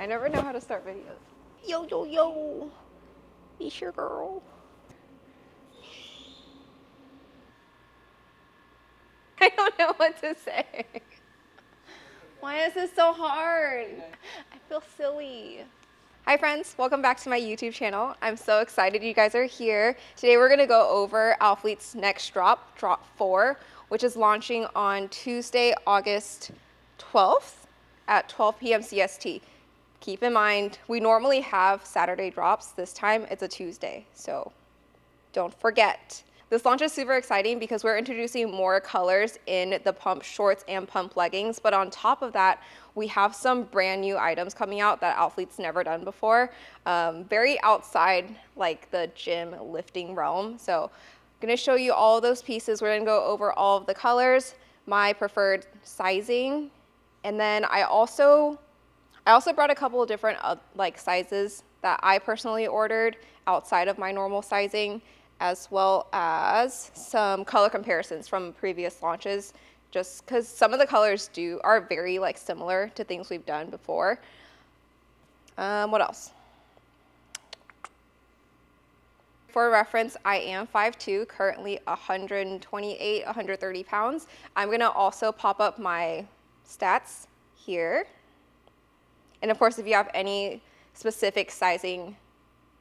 never know how to start videos. Yo, yo, yo. It's your girl. I don't know what to say. Why is this so hard? I feel silly. Hi friends, welcome back to my YouTube channel. I'm so excited you guys are here. Today we're gonna go over ALPHALETE's next drop, Drop 4, which is launching on Tuesday, August 12th at 12 p.m. CST. Keep in mind, we normally have Saturday drops. This time it's a Tuesday, so don't forget. This launch is super exciting because we're introducing more colors in the pump shorts and pump leggings, but on top of that, we have some brand new items coming out that ALPHALETE's never done before. Very outside like the gym lifting realm. So I'm gonna show you all of those pieces. We're gonna go over all of the colors, my preferred sizing, and then I also brought a couple of different like sizes that I personally ordered outside of my normal sizing, as well as some color comparisons from previous launches, just because some of the colors are very like similar to things we've done before. What else? For reference, I am 5'2", currently 128, 130 pounds. I'm gonna also pop up my stats here. And of course, if you have any specific sizing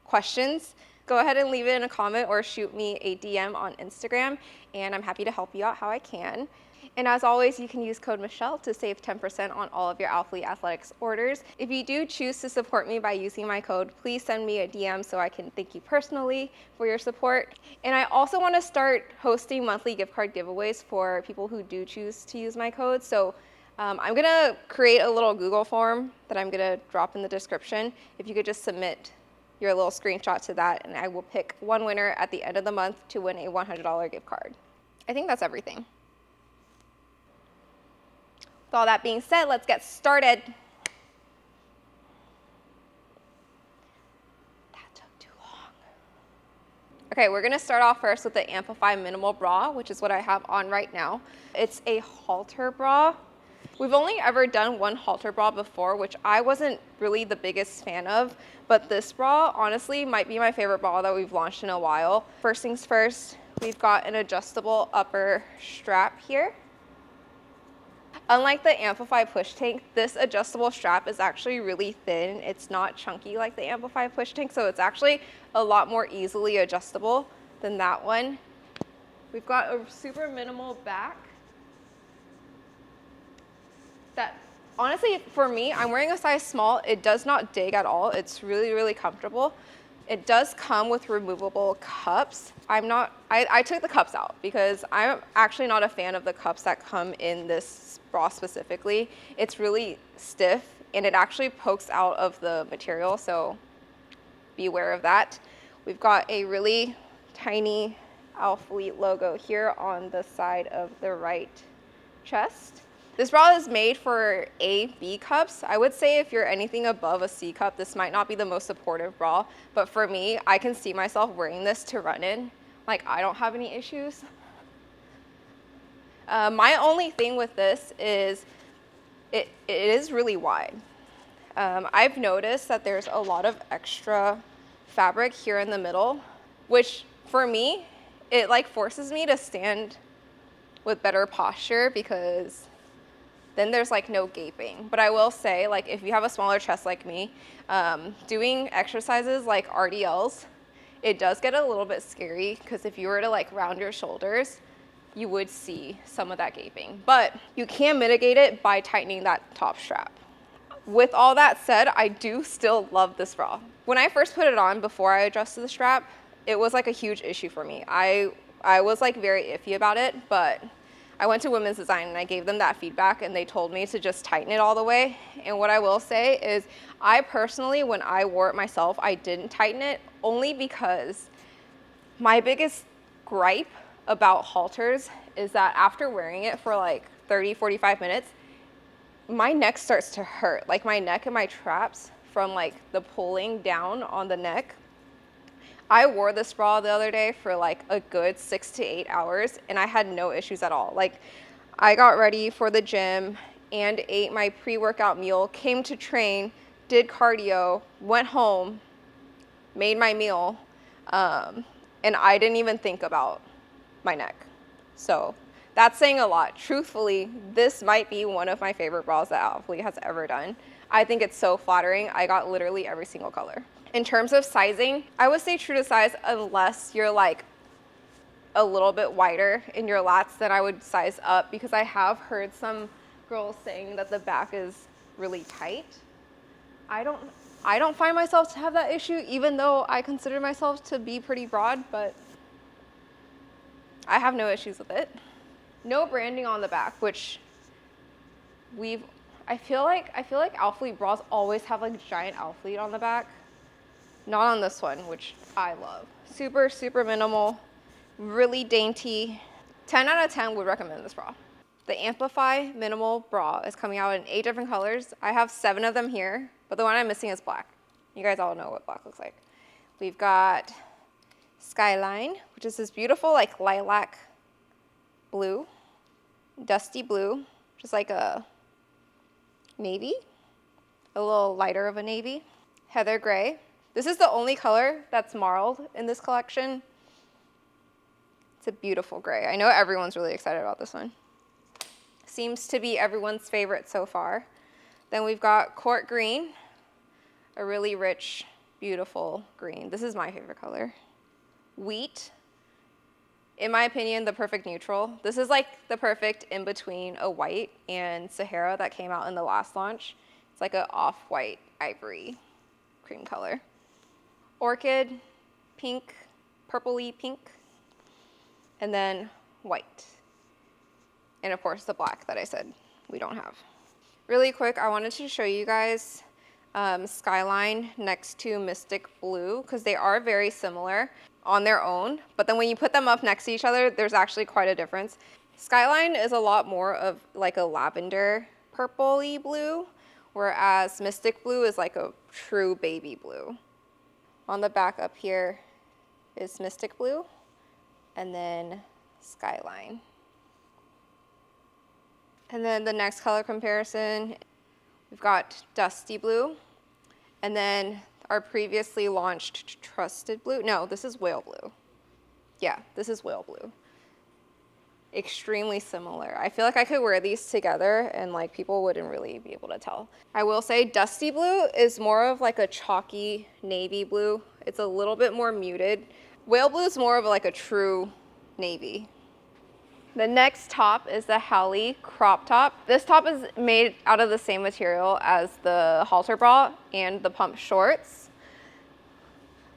questions, go ahead and leave it in a comment or shoot me a DM on Instagram, and I'm happy to help you out how I can. And as always, you can use code Michelle to save 10% on all of your ALPHALETE Athletics orders. If you do choose to support me by using my code, please send me a DM so I can thank you personally for your support. And I also want to start hosting monthly gift card giveaways for people who do choose to use my code. So I'm gonna create a little Google form that I'm gonna drop in the description. If you could just submit your little screenshot to that, and I will pick one winner at the end of the month to win a $100 gift card. I think that's everything. With all that being said, let's get started. That took too long. Okay, we're gonna start off first with the Amplify Minimal Bra, which is what I have on right now. It's a halter bra. We've only ever done one halter bra before, which I wasn't really the biggest fan of, but this bra honestly might be my favorite bra that we've launched in a while. First things first, we've got an adjustable upper strap here. Unlike the Amplify push tank, this adjustable strap is actually really thin. It's not chunky like the Amplify push tank, so it's actually a lot more easily adjustable than that one. We've got a super minimal back. That honestly, for me, I'm wearing a size small. It does not dig at all. It's really, really comfortable. It does come with removable cups. I took the cups out because I'm actually not a fan of the cups that come in this bra specifically. It's really stiff and it actually pokes out of the material, so be aware of that. We've got a really tiny ALPHALETE logo here on the side of the right chest. This bra is made for A, B cups. I would say if you're anything above a C cup, this might not be the most supportive bra, but for me, I can see myself wearing this to run in. Like, I don't have any issues. My only thing with this is it is really wide. I've noticed that there's a lot of extra fabric here in the middle, which for me, it like forces me to stand with better posture because then there's like no gaping. But I will say, like, if you have a smaller chest like me, doing exercises like RDLs, it does get a little bit scary because if you were to like round your shoulders, you would see some of that gaping. But you can mitigate it by tightening that top strap. With all that said, I do still love this bra. When I first put it on before I adjusted the strap, it was like a huge issue for me. I was like very iffy about it, but I went to Women's Design and I gave them that feedback and they told me to just tighten it all the way. And what I will say is I personally, when I wore it myself, I didn't tighten it only because my biggest gripe about halters is that after wearing it for like 30, 45 minutes, my neck starts to hurt. Like my neck and my traps from like the pulling down on the neck. I wore this bra the other day for like a good 6 to 8 hours and I had no issues at all. Like I got ready for the gym and ate my pre-workout meal, came to train, did cardio, went home, made my meal, and I didn't even think about my neck. So that's saying a lot. Truthfully, this might be one of my favorite bras that ALPHALETE has ever done. I think it's so flattering. I got literally every single color. In terms of sizing, I would say true to size unless you're like a little bit wider in your lats, then I would size up, because I have heard some girls saying that the back is really tight. I don't find myself to have that issue, even though I consider myself to be pretty broad, but I have no issues with it. No branding on the back, which I feel like ALPHALETE bras always have like giant ALPHALETE on the back. Not on this one, which I love. Super, super minimal, really dainty. 10 out of 10 would recommend this bra. The Amplify Minimal Bra is coming out in 8 different colors. I have 7 of them here, but the one I'm missing is black. You guys all know what black looks like. We've got Skyline, which is this beautiful like lilac blue, dusty blue, just like a navy, a little lighter of a navy. Heather Gray. This is the only color that's marled in this collection. It's a beautiful gray. I know everyone's really excited about this one. Seems to be everyone's favorite so far. Then we've got Court Green, a really rich, beautiful green. This is my favorite color. Wheat, in my opinion, the perfect neutral. This is like the perfect in between a white and Sahara that came out in the last launch. It's like an off-white ivory cream color. Orchid, pink, purpley pink, and then white. And of course the black that I said we don't have. Really quick, I wanted to show you guys Skyline next to Mystic Blue, because they are very similar on their own, but then when you put them up next to each other, there's actually quite a difference. Skyline is a lot more of like a lavender purpley blue, whereas Mystic Blue is like a true baby blue. On the back up here is Mystic Blue, and then Skyline. And then the next color comparison, we've got Dusty Blue, and then our previously launched Trusted Blue. No, this is Whale Blue. Yeah, this is Whale Blue. Extremely similar. I feel like I could wear these together and like people wouldn't really be able to tell. I will say Dusty Blue is more of like a chalky navy blue. It's a little bit more muted. Whale Blue is more of like a true navy. The next top is the Halley crop top. This top is made out of the same material as the halter bra and the pump shorts.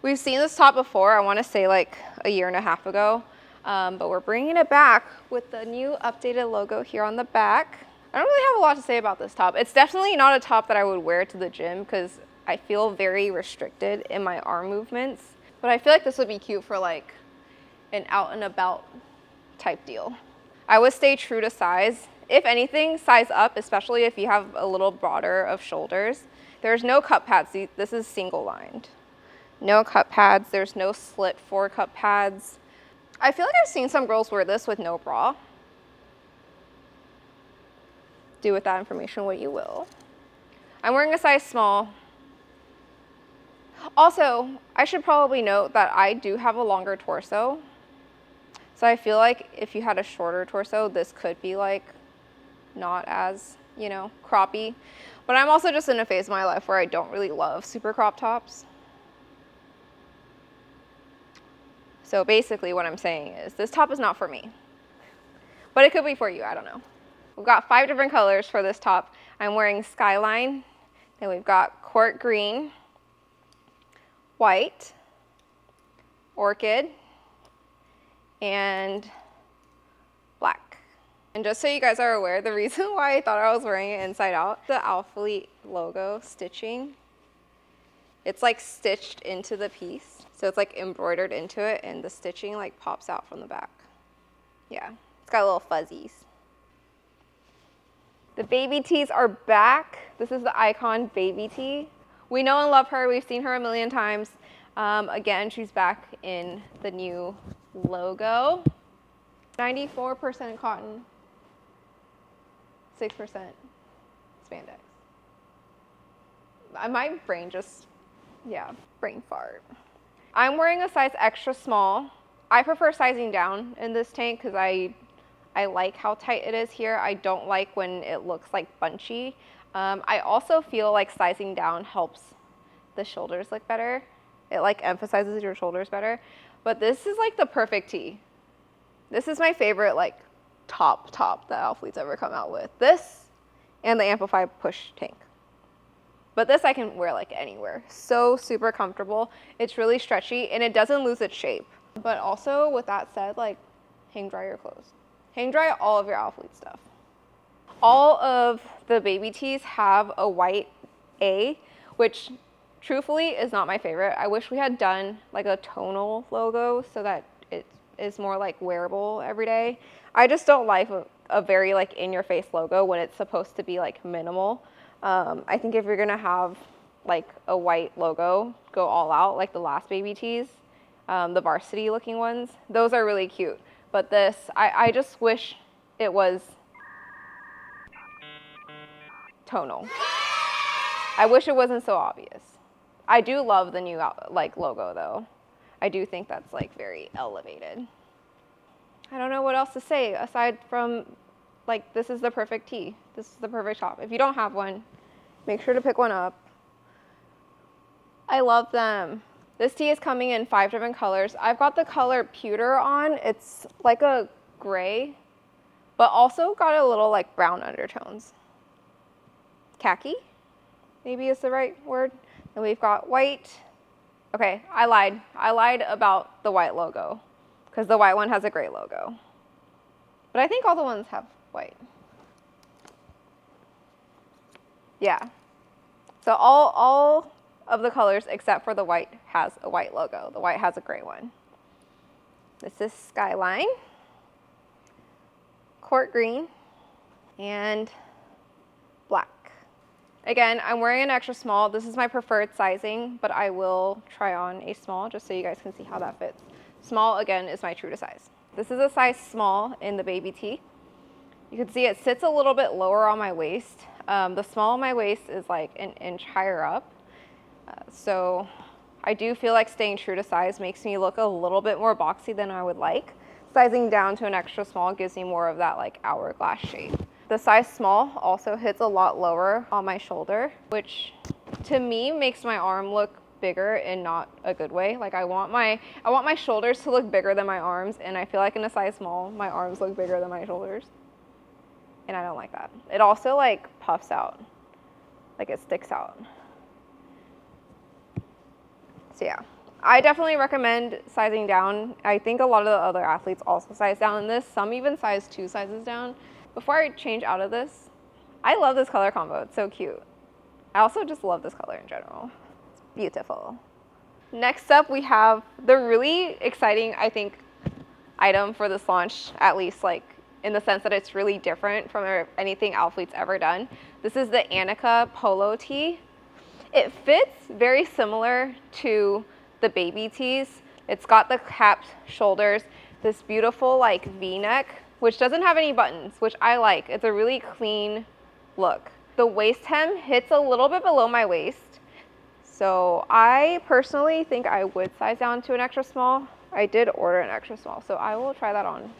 We've seen this top before, I want to say like a year and a half ago. But we're bringing it back with the new updated logo here on the back. I don't really have a lot to say about this top. It's definitely not a top that I would wear to the gym because I feel very restricted in my arm movements. But I feel like this would be cute for like an out and about type deal. I would stay true to size. If anything, size up, especially if you have a little broader of shoulders. There's no cup pads. This is single lined. No cup pads. There's no slit for cup pads. I feel like I've seen some girls wear this with no bra. Do with that information what you will. I'm wearing a size small. Also, I should probably note that I do have a longer torso. So I feel like if you had a shorter torso, this could be like not as, you know, croppy. But I'm also just in a phase of my life where I don't really love super crop tops. So basically what I'm saying is this top is not for me, but it could be for you, I don't know. We've got 5 different colors for this top. I'm wearing Skyline, then we've got Court Green, White, Orchid, and Black. And just so you guys are aware, the reason why I thought I was wearing it inside out, the ALPHALETE logo stitching, it's like stitched into the piece. So it's like embroidered into it and the stitching like pops out from the back. Yeah, it's got little fuzzies. The baby tees are back. This is the Icon baby tee. We know and love her. We've seen her a million times. Again, she's back in the new logo. 94% cotton, 6% spandex. My brain just, yeah, brain fart. I'm wearing a size extra small. I prefer sizing down in this tank because I like how tight it is here. I don't like when it looks like bunchy. I also feel like sizing down helps the shoulders look better. It like emphasizes your shoulders better. But this is like the perfect tee. This is my favorite like top that ALPHALETE's ever come out with. This and the Amplify push tank. But this I can wear like anywhere. So super comfortable. It's really stretchy and it doesn't lose its shape. But also with that said, like hang dry your clothes. Hang dry all of your ALPHALETE stuff. All of the baby tees have a white A, which truthfully is not my favorite. I wish we had done like a tonal logo so that it is more like wearable every day. I just don't like a very like in your face logo when it's supposed to be like minimal. I think if you're gonna have like a white logo, go all out like the last baby tees, the varsity looking ones. Those are really cute. But this, I just wish it was tonal. I wish it wasn't so obvious. I do love the new like logo though. I do think that's like very elevated. I don't know what else to say aside from like this is the perfect tee. This is the perfect top. If you don't have one, make sure to pick one up. I love them. This tee is coming in 5 different colors. I've got the color pewter on. It's like a gray, but also got a little like brown undertones. Khaki, maybe is the right word. And we've got white. Okay, I lied. I lied about the white logo because the white one has a gray logo. But I think all the ones have white. Yeah. So all of the colors except for the white has a white logo. The white has a gray one. This is Skyline, Court Green, and black. Again, I'm wearing an extra small. This is my preferred sizing, but I will try on a small just so you guys can see how that fits. Small, again, is my true to size. This is a size small in the baby tee. You can see it sits a little bit lower on my waist. The small on my waist is like an inch higher up. So I do feel like staying true to size makes me look a little bit more boxy than I would like. Sizing down to an extra small gives me more of that like hourglass shape. The size small also hits a lot lower on my shoulder, which to me makes my arm look bigger in not a good way. Like I want my shoulders to look bigger than my arms, and I feel like in a size small, my arms look bigger than my shoulders. And I don't like that. It also like puffs out, like it sticks out. So yeah, I definitely recommend sizing down. I think a lot of the other athletes also size down in this. Some even size 2 sizes down. Before I change out of this, I love this color combo. It's so cute. I also just love this color in general. It's beautiful. Next up, we have the really exciting, I think, item for this launch, at least like in the sense that it's really different from anything ALPHALETE's ever done. This is the Annika polo tee. It fits very similar to the baby tees. It's got the capped shoulders, this beautiful like V-neck, which doesn't have any buttons, which I like. It's a really clean look. The waist hem hits a little bit below my waist. So I personally think I would size down to an extra small. I did order an extra small, so I will try that on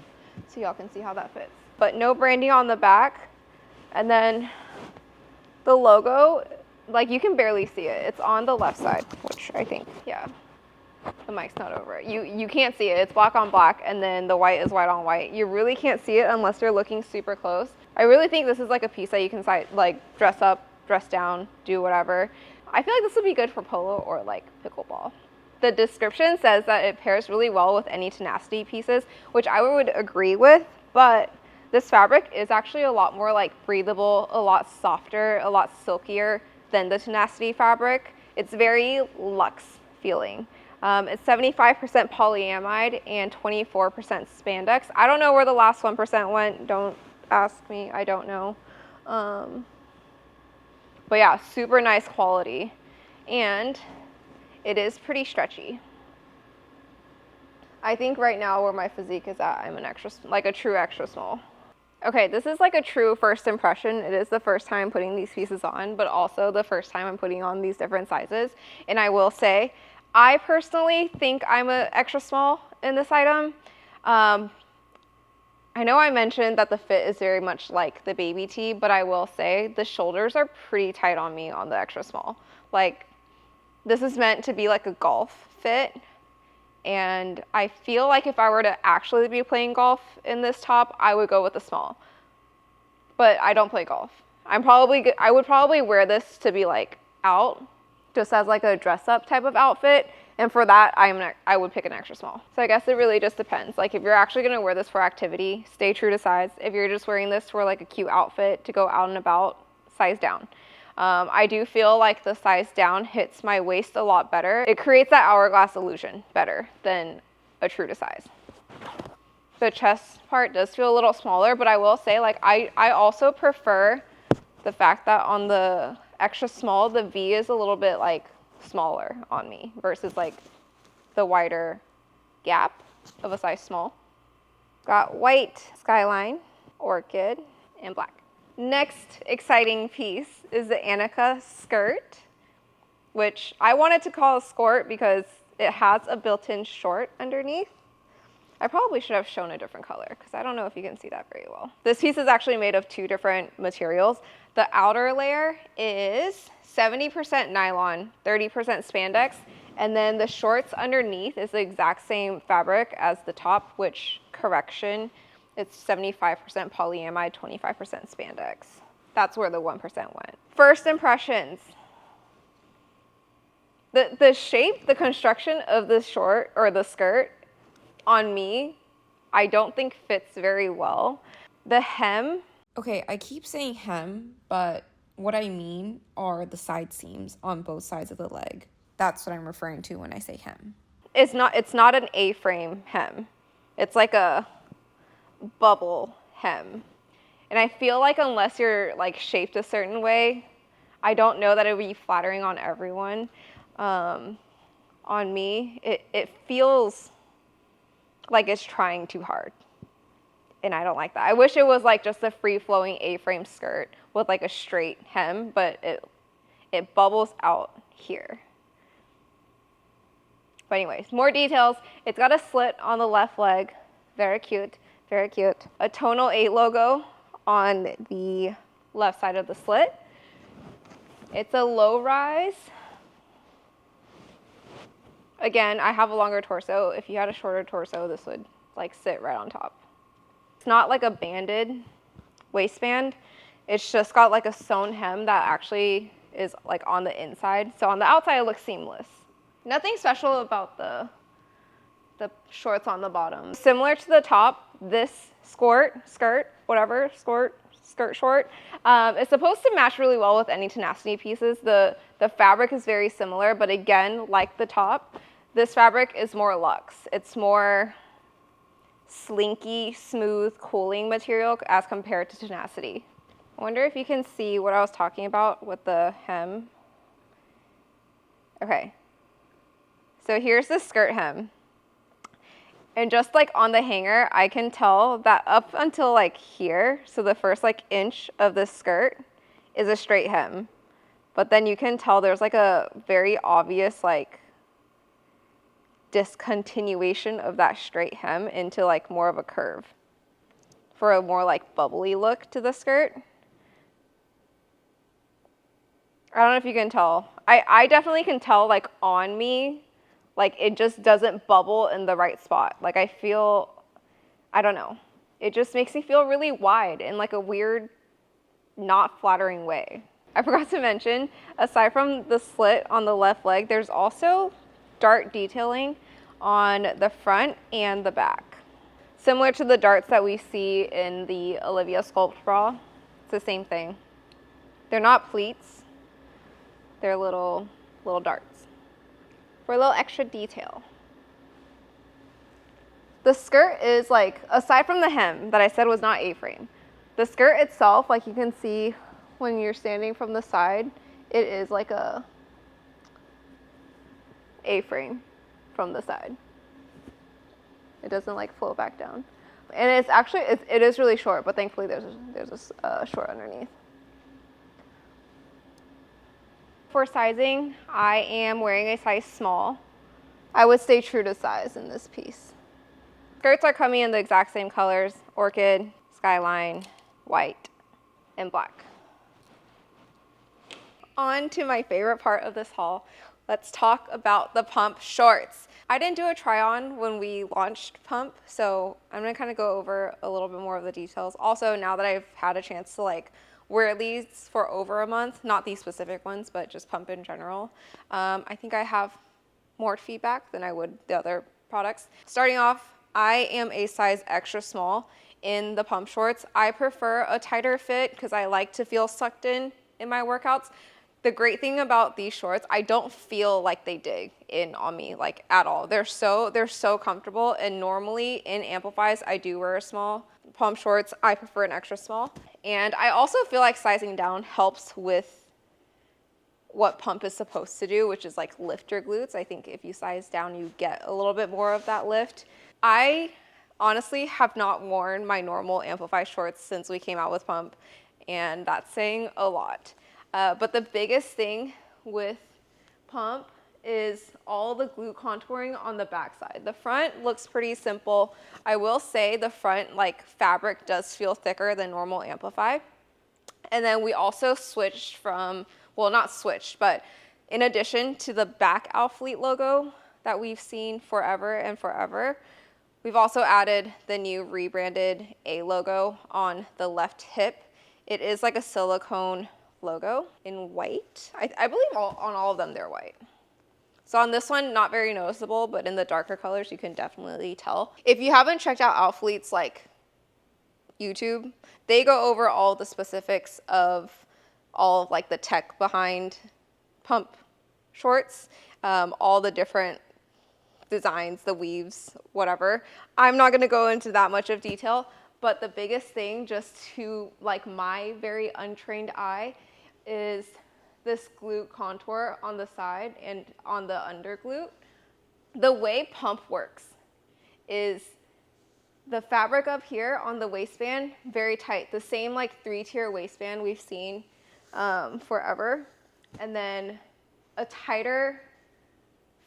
so y'all can see how that fits. But no branding on the back. And then the logo, like you can barely see it. It's on the left side, which I think, yeah. The mic's not over it. You can't see it. It's black on black, and then the white is white on white. You really can't see it unless you're looking super close. I really think this is like a piece that you can like dress up, dress down, do whatever. I feel like this would be good for polo or like pickleball. The description says that it pairs really well with any tenacity pieces, which I would agree with, but this fabric is actually a lot more like breathable, a lot softer, a lot silkier than the tenacity fabric. It's very luxe feeling. It's 75% polyamide and 24% spandex. I don't know where the last 1% went. Don't ask me. I don't know. But yeah, super nice quality. And it is pretty stretchy. I think right now where my physique is at, I'm an extra, like a true extra small. Okay, this is like a true first impression. It is the first time I'm putting these pieces on, but also the first time I'm putting on these different sizes. And I will say, I personally think I'm a extra small in this item. I know I mentioned that the fit is very much like the baby tee, but I will say the shoulders are pretty tight on me on the extra small. Like, this is meant to be like a golf fit. And I feel like if I were to actually be playing golf in this top, I would go with the small. But I don't play golf. I would probably wear this to be like out, just as like a dress up type of outfit. And for that, I would pick an extra small. So I guess it really just depends. Like if you're actually gonna wear this for activity, stay true to size. If you're just wearing this for like a cute outfit to go out and about, size down. I do feel like the size down hits my waist a lot better. It creates that hourglass illusion better than a true to size. The chest part does feel a little smaller, but I will say like I also prefer the fact that on the extra small, the V is a little bit like smaller on me versus like the wider gap of a size small. Got white skyline, orchid, and black. Next exciting piece is the Annika skirt, which I wanted to call a skort because it has a built-in short underneath. I probably should have shown a different color because I don't know if you can see that very well. This piece is actually made of two different materials. The outer layer is 70% nylon, 30% spandex, and then the shorts underneath is the exact same fabric as the top, which, correction, it's 75% polyamide, 25% spandex. That's where the 1% went. First impressions. The shape, the construction of the short or the skirt on me, I don't think fits very well. The hem. Okay, I keep saying hem, but what I mean are the side seams on both sides of the leg. That's what I'm referring to when I say hem. It's not an A-frame hem. It's like a bubble hem. And I feel like unless you're like shaped a certain way, I don't know that it would be flattering on everyone. On me, it feels like it's trying too hard. And I don't like that. I wish it was like just a free-flowing A-frame skirt with like a straight hem, but it bubbles out here. But anyways, more details. It's got a slit on the left leg. Very cute, very cute. A Tonal 8 logo on the left side of the slit. It's a low rise. Again, I have a longer torso. If you had a shorter torso, this would like sit right on top. It's not like a banded waistband. It's just got like a sewn hem that actually is like on the inside. So on the outside, it looks seamless. Nothing special about the shorts on the bottom. Similar to the top, this skirt, short, it's supposed to match really well with any tenacity pieces. The fabric is very similar, but again, like the top, this fabric is more luxe. It's more slinky, smooth, cooling material as compared to tenacity. I wonder if you can see what I was talking about with the hem. Okay, so here's the skirt hem. And just like on the hanger, I can tell that up until like here, so the first like inch of the skirt is a straight hem. But then you can tell there's like a very obvious like discontinuation of that straight hem into like more of a curve for a more like bubbly look to the skirt. I don't know if you can tell. I definitely can tell like on me, like it just doesn't bubble in the right spot. Like I don't know. It just makes me feel really wide in like a weird, not flattering way. I forgot to mention, aside from the slit on the left leg, there's also dart detailing on the front and the back. Similar to the darts that we see in the Olivia Sculpt bra, it's the same thing. They're not pleats, they're little darts for a little extra detail. The skirt is like, aside from the hem that I said was not A-frame, the skirt itself, like you can see when you're standing from the side, it is like a A-frame from the side. It doesn't like flow back down. And it's actually, it is really short, but thankfully there's a short underneath. For sizing, I am wearing a size small. I would stay true to size in this piece. Skirts are coming in the exact same colors: orchid, skyline, white, and black. On to my favorite part of this haul. Let's talk about the pump shorts. I didn't do a try on when we launched pump, so I'm gonna kind of go over a little bit more of the details. Also, now that I've had a chance to like wear these for over a month, not these specific ones, but just pump in general, I think I have more feedback than I would the other products. Starting off, I am a size extra small in the pump shorts. I prefer a tighter fit because I like to feel sucked in my workouts. The great thing about these shorts, I don't feel like they dig in on me like at all. They're so comfortable, and normally in amplifies I do wear a small. Pump shorts, I prefer an extra small. And I also feel like sizing down helps with what pump is supposed to do, which is like lift your glutes. I think if you size down, you get a little bit more of that lift. I honestly have not worn my normal amplify shorts since we came out with pump, and that's saying a lot. But the biggest thing with pump is all the glute contouring on the back side. The front looks pretty simple. I will say the front like fabric does feel thicker than normal amplify. And then we also switched from, well, not switched, but in addition to the back ALPHALETE logo that we've seen forever and forever, we've also added the new rebranded A logo on the left hip. It is like a silicone logo in white. I believe on all of them they're white. So on this one, not very noticeable, but in the darker colors, you can definitely tell. If you haven't checked out ALPHALETE's like YouTube, they go over all the specifics of all of like the tech behind pump shorts, all the different designs, the weaves, whatever. I'm not gonna go into that much of detail, but the biggest thing just to like my very untrained eye is this glute contour on the side and on the under glute. The way pump works is the fabric up here on the waistband, very tight. The same like 3-tier waistband we've seen forever. And then a tighter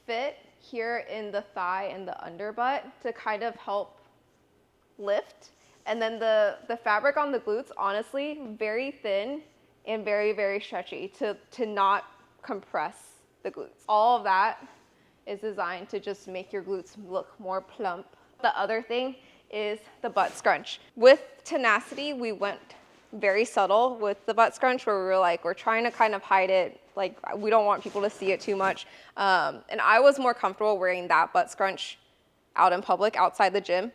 fit here in the thigh and the under butt to kind of help lift. And then the fabric on the glutes, honestly, very thin and very, very stretchy to not compress the glutes. All of that is designed to just make your glutes look more plump. The other thing is the butt scrunch. With Tenacity, we went very subtle with the butt scrunch where we were like, we're trying to kind of hide it. Like, we don't want people to see it too much. And I was more comfortable wearing that butt scrunch out in public, outside the gym.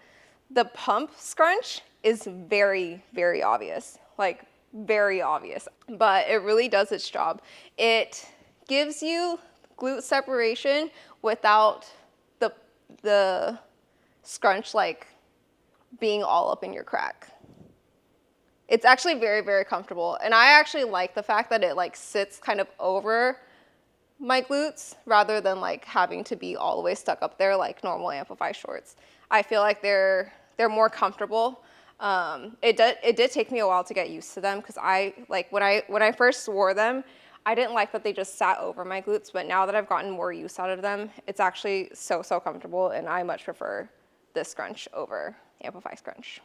The pump scrunch is very, very obvious. Like, very obvious, but it really does its job. It gives you glute separation without the scrunch like being all up in your crack. It's actually very, very comfortable, and I actually like the fact that it like sits kind of over my glutes rather than like having to be all the way stuck up there like normal amplify shorts. I feel like they're more comfortable. It did take me a while to get used to them because I like when I first wore them, I didn't like that they just sat over my glutes, but now that I've gotten more use out of them, it's actually so comfortable, and I much prefer this scrunch over amplify scrunch.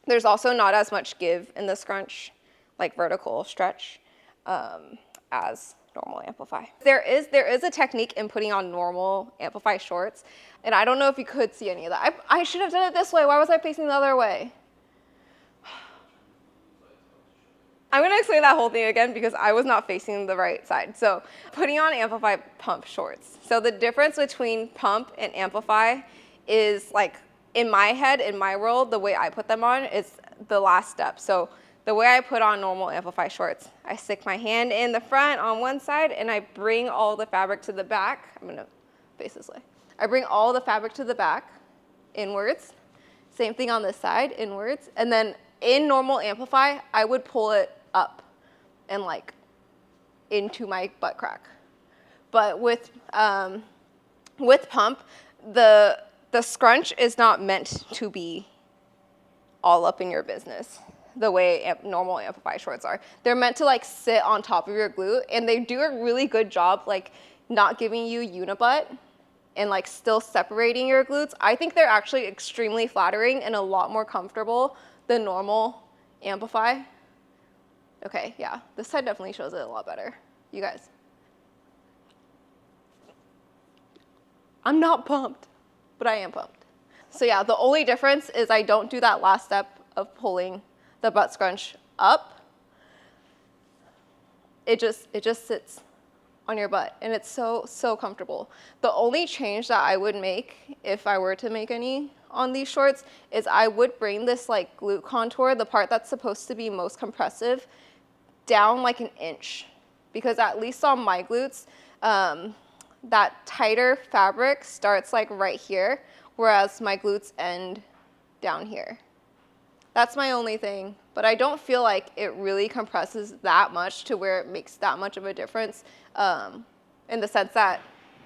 There's also not as much give in the scrunch, like vertical stretch, as normal amplify. There is a technique in putting on normal amplify shorts, and I don't know if you could see any of that. I should have done it this way. Why was I facing the other way? I'm gonna explain that whole thing again because I was not facing the right side. So putting on amplify pump shorts. So the difference between pump and amplify is like, in my head, in my world, the way I put them on is the last step. So the way I put on normal amplify shorts, I stick my hand in the front on one side and I bring all the fabric to the back. I'm gonna face this way. I bring all the fabric to the back, inwards. Same thing on this side, inwards. And then in normal amplify, I would pull it up and like into my butt crack. But with pump, the scrunch is not meant to be all up in your business the way normal Amplify shorts are. They're meant to like sit on top of your glute, and they do a really good job like not giving you unibutt and like still separating your glutes. I think they're actually extremely flattering and a lot more comfortable than normal Amplify. Okay, yeah, this side definitely shows it a lot better. You guys. I'm not pumped, but I am pumped. So yeah, the only difference is I don't do that last step of pulling the butt scrunch up. It just sits on your butt, and it's so comfortable. The only change that I would make if I were to make any on these shorts is I would bring this like glute contour, the part that's supposed to be most compressive, down like an inch, because at least on my glutes, that tighter fabric starts like right here, whereas my glutes end down here. That's my only thing, but I don't feel like it really compresses that much to where it makes that much of a difference, in the sense that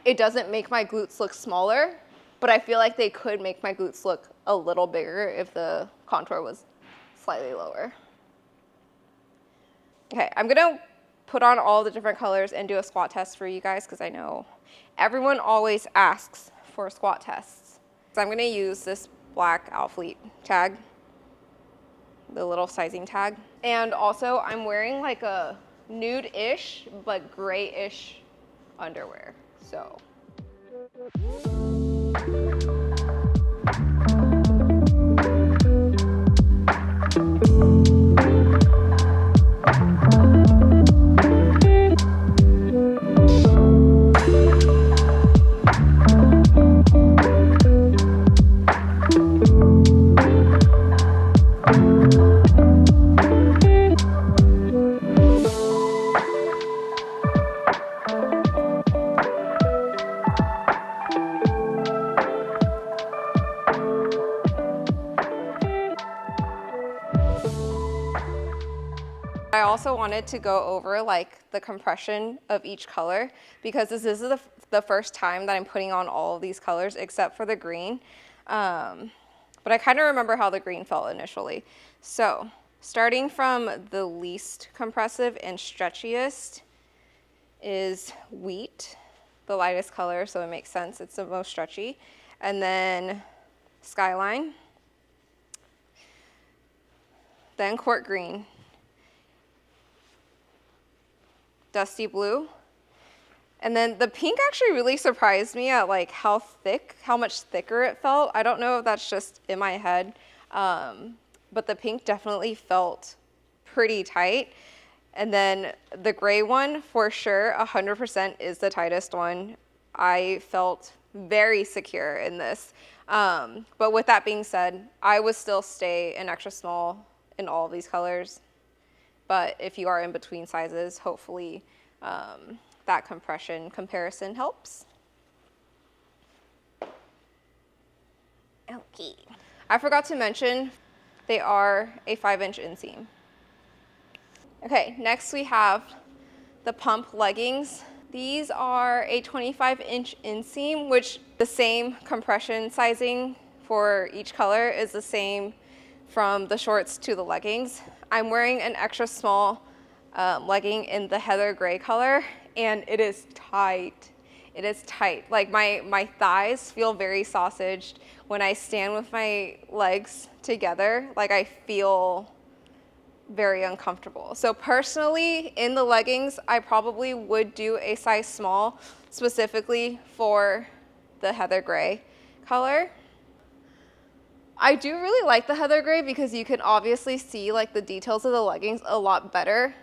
it doesn't make my glutes look smaller, but I feel like they could make my glutes look a little bigger if the contour was slightly lower. Okay, I'm gonna put on all the different colors and do a squat test for you guys, because I know everyone always asks for squat tests. So I'm gonna use this black ALPHALETE tag, the little sizing tag. And also I'm wearing like a nude-ish but gray-ish underwear, so. I also wanted to go over like the compression of each color, because this is the first time that I'm putting on all of these colors except for the green. But I kind of remember how the green felt initially. So starting from the least compressive and stretchiest is wheat, the lightest color, so it makes sense. It's the most stretchy. And then skyline, then court green, dusty blue, and then the pink actually really surprised me at like how much thicker it felt. I don't know if that's just in my head, but the pink definitely felt pretty tight. And then the gray one, for sure, 100% is the tightest one. I felt very secure in this. But with that being said, I would still stay an extra small in all of these colors. But if you are in between sizes, hopefully that comparison helps. Okay. I forgot to mention they are a 5-inch inseam. Okay, next we have the pump leggings. These are a 25-inch inseam, which the same compression sizing for each color is the same from the shorts to the leggings. I'm wearing an extra small legging in the heather gray color, and it is tight. It is tight. Like my thighs feel very sausaged when I stand with my legs together. Like I feel very uncomfortable. So personally, in the leggings, I probably would do a size small specifically for the heather gray color. I do really like the heather gray because you can obviously see like the details of the leggings a lot better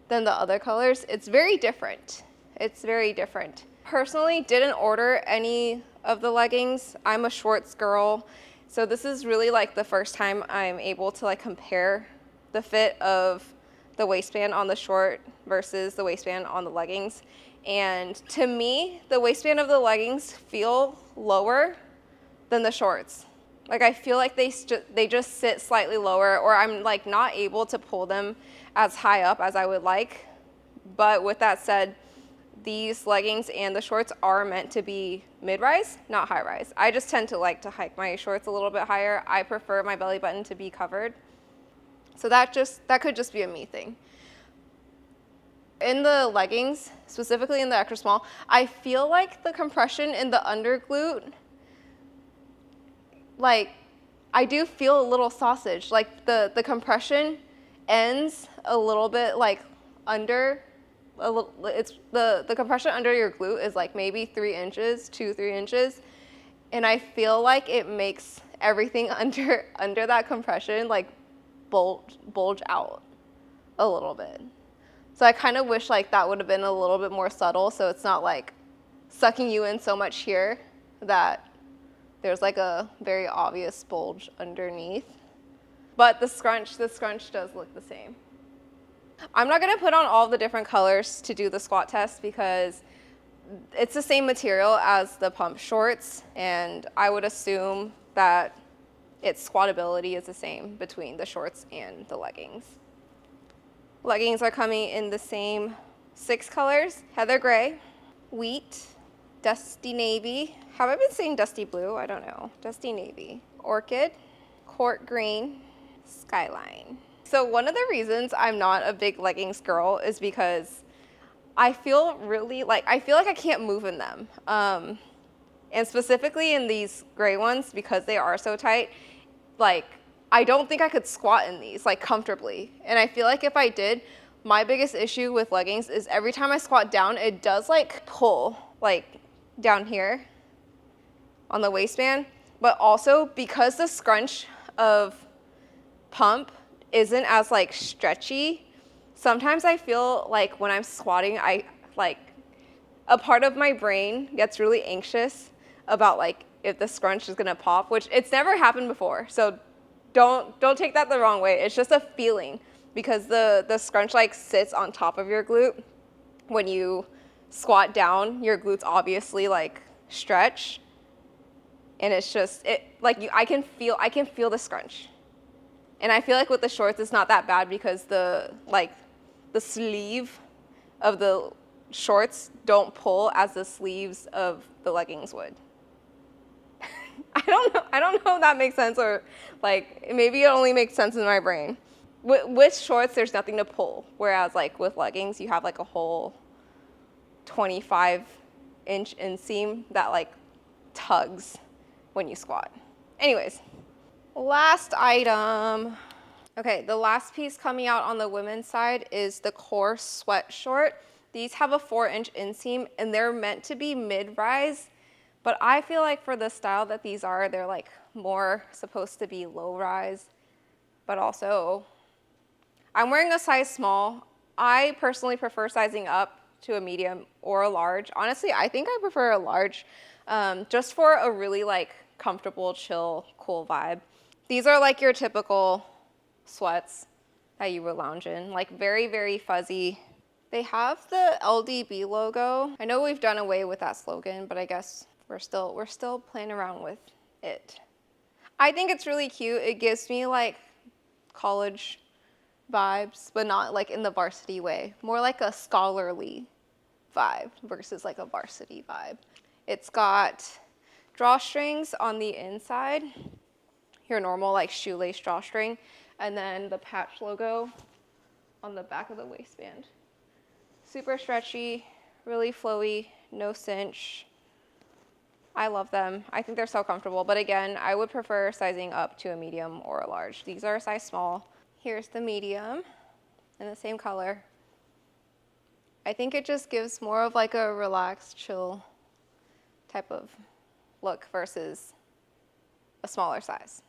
than the other colors. It's very different. It's very different. Personally, didn't order any of the leggings. I'm a shorts girl, so this is really like the first time I'm able to like compare the fit of the waistband on the short versus the waistband on the leggings. And to me, the waistband of the leggings feel lower than the shorts. Like I feel like they just sit slightly lower, or I'm like not able to pull them as high up as I would like. But with that said, these leggings and the shorts are meant to be mid-rise, not high-rise. I just tend to like to hike my shorts a little bit higher. I prefer my belly button to be covered. So that could just be a me thing. In the leggings, specifically in the extra small, I feel like the compression in the under glute, like, I do feel a little sausage. Like the compression ends a little bit like under, it's the compression under your glute is like maybe 3 inches, 2-3 inches. And I feel like it makes everything under that compression like bulge out a little bit. So I kind of wish like that would have been a little bit more subtle, so it's not like sucking you in so much here that there's like a very obvious bulge underneath. But the scrunch does look the same. I'm not gonna put on all the different colors to do the squat test because it's the same material as the pump shorts, and I would assume that its squatability is the same between the shorts and the leggings. Leggings are coming in the same 6 colors: heather gray, wheat, dusty navy. Have I been saying dusty blue? I don't know. Dusty navy, orchid, court green, skyline. So one of the reasons I'm not a big leggings girl is because I feel like I can't move in them. And specifically in these gray ones, because they are so tight, like, I don't think I could squat in these like comfortably. And I feel like if I did, my biggest issue with leggings is every time I squat down, it does like pull like down here on the waistband. But also because the scrunch of pump isn't as like stretchy, sometimes I feel like when I'm squatting, I like a part of my brain gets really anxious about like if the scrunch is gonna pop, which it's never happened before. So don't take that the wrong way. It's just a feeling because the scrunch like sits on top of your glute. When you squat down, your glutes obviously like stretch, and it's just I can feel the scrunch. And I feel like with the shorts it's not that bad because the sleeve of the shorts don't pull as the sleeves of the leggings would. I don't know if that makes sense, or like maybe it only makes sense in my brain. With shorts, there's nothing to pull, whereas like with leggings, you have like a whole 25-inch inseam that like tugs when you squat. Anyways, last item. Okay, the last piece coming out on the women's side is the core sweat short. These have a 4-inch inseam and they're meant to be mid-rise. But I feel like for the style that these are, they're like more supposed to be low rise, but also I'm wearing a size small. I personally prefer sizing up to a medium or a large. Honestly, I think I prefer a large just for a really like comfortable, chill, cool vibe. These are like your typical sweats that you would lounge in, like very, very fuzzy. They have the LDB logo. I know we've done away with that slogan, but I guess we're still playing around with it. I think it's really cute. It gives me like college vibes, but not like in the varsity way. More like a scholarly vibe versus like a varsity vibe. It's got drawstrings on the inside, your normal like shoelace drawstring, and then the patch logo on the back of the waistband. Super stretchy, really flowy, no cinch. I love them. I think they're so comfortable. But again, I would prefer sizing up to a medium or a large. These are a size small. Here's the medium in the same color. I think it just gives more of like a relaxed, chill type of look versus a smaller size.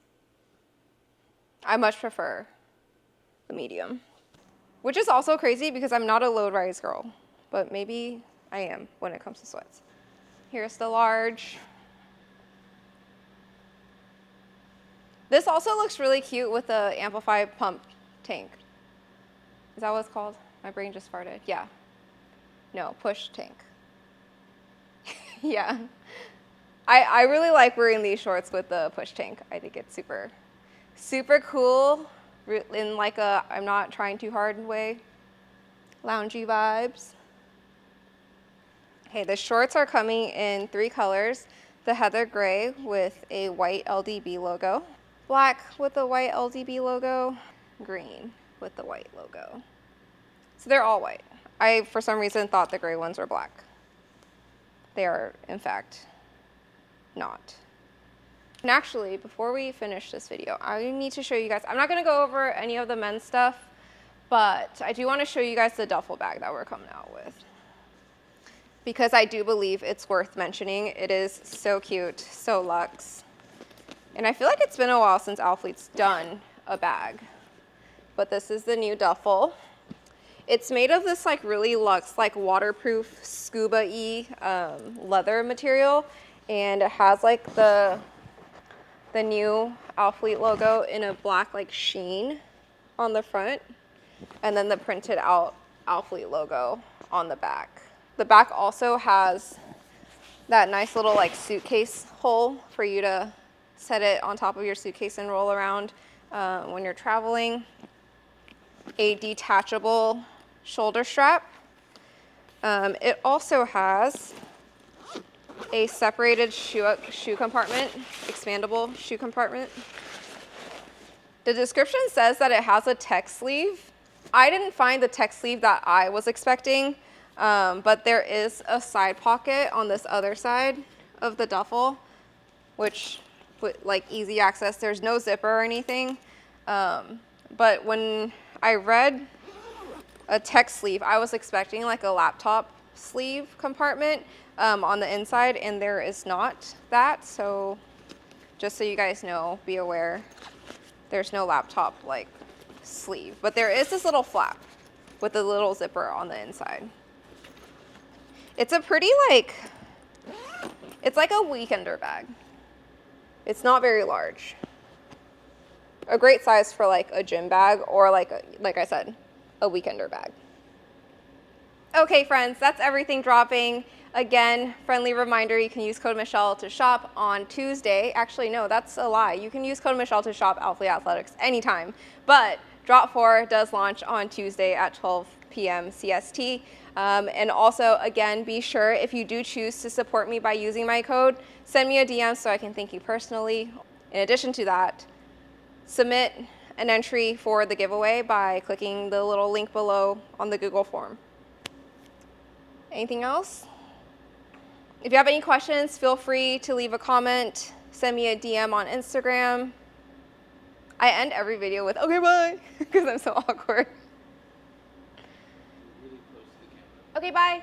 I much prefer the medium, which is also crazy because I'm not a low rise girl, but maybe I am when it comes to sweats. Here's the large. This also looks really cute with the Amplify pump tank. Is that what it's called? My brain just farted. Yeah. No, push tank. Yeah. I really like wearing these shorts with the push tank. I think it's super, super cool in like a I'm not trying too hard way. Loungy vibes. Okay, the shorts are coming in 3 colors. The heather gray with a white LDB logo, black with a white LDB logo, green with the white logo. So they're all white. I, for some reason, thought the gray ones were black. They are, in fact, not. And actually, before we finish this video, I need to show you guys, I'm not gonna go over any of the men's stuff, but I do wanna show you guys the duffel bag that we're coming out with, because I do believe it's worth mentioning. It is so cute, so luxe. And I feel like it's been a while since ALPHALETE's done a bag, but this is the new duffel. It's made of this like really luxe, like waterproof scuba-y leather material, and it has like the new ALPHALETE logo in a black like sheen on the front, and then the printed out ALPHALETE logo on the back. The back also has that nice little like suitcase hole for you to set it on top of your suitcase and roll around when you're traveling. A detachable shoulder strap. It also has a separated shoe compartment, expandable shoe compartment. The description says that it has a tech sleeve. I didn't find the tech sleeve that I was expecting. But there is a side pocket on this other side of the duffel, which with like easy access. There's no zipper or anything. But when I read a tech sleeve, I was expecting like a laptop sleeve compartment on the inside, and there is not that. So just so you guys know, be aware, there's no laptop like sleeve, but there is this little flap with a little zipper on the inside. It's a pretty like, it's like a weekender bag. It's not very large. A great size for like a gym bag or like I said, a weekender bag. Okay friends, that's everything dropping. Again, friendly reminder, you can use code Michelle to shop on Tuesday. Actually, no, that's a lie. You can use code Michelle to shop ALPHALETE Athletics anytime, but Drop 4 does launch on Tuesday at 12 p.m. CST. And also, again, be sure if you do choose to support me by using my code, send me a DM so I can thank you personally. In addition to that, submit an entry for the giveaway by clicking the little link below on the Google form. Anything else? If you have any questions, feel free to leave a comment, send me a DM on Instagram. I end every video with, okay, bye, because I'm so awkward. Okay, bye.